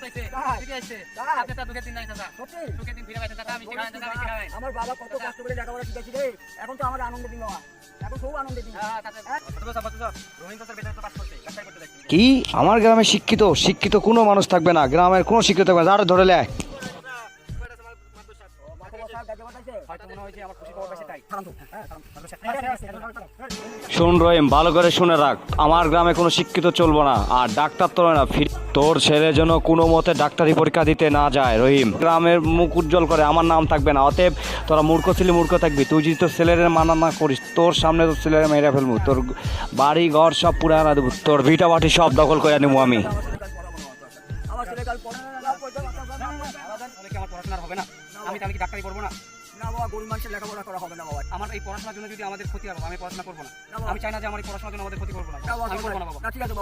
হইছে ঠিক আছে আপনি তো দুঃখের দিন নাই চাচা সত্যি দুঃখের দিন ফিরে পাইছেন চাচা আমি শিখাই চাচা আমি শিখাই আমার বাবা কত কষ্ট করে লেখাপড়া শিখেছি রে এখন তো আমার আনন্দের দিন বাবা এখন খুব আনন্দের দিন রোহিন চাচার বেতন তো পাস করতে কাজটাই করতে দেখছি কি আমার গ্রামে শিক্ষিত কোনো মানুষ থাকবে না, গ্রামের কোনো শিক্ষিত থাকবে না, ধরে লে। শুন রহিম, ভালো করে শুনে রাখ, আমার গ্রামে কোনো শিক্ষিত চলবো না, আর ডাক্তার তো না, তোর ছেলে যেন কোনো মতে ডাক্তারি পরীক্ষা দিতে না যায়। রহিম, গ্রামের মুখ উজ্জ্বল করে আমার নাম থাকবে না, অতএব তোরা মূর্খ ছিলি মূর্খ থাকবি। তুই যদি তোর ছেলের মানা না করিস, তোর সামনে তোর ছেলের মেরে ফেলবো, তোর বাড়ি ঘর সব পুরানা দেবো, তোর ভিটা বাটি সব দখল করে নেবো আমি। আমার ছেলে কাল পড়াশোনা হবে না, আমি কি ডাক্তারি করবো না? না বাবা, গরিব মানুষের লেখাপড়া করা হবে না বাবা। আমার এই পড়াশোনার জন্য যদি আমাদের ক্ষতি হবে, আমি পড়াশোনা করবো না। আমি চাই না যে আমার এই পড়াশোনার জন্য আমাদের ক্ষতি করবো না, আমি করবো না বাবা। ঠিক আছে।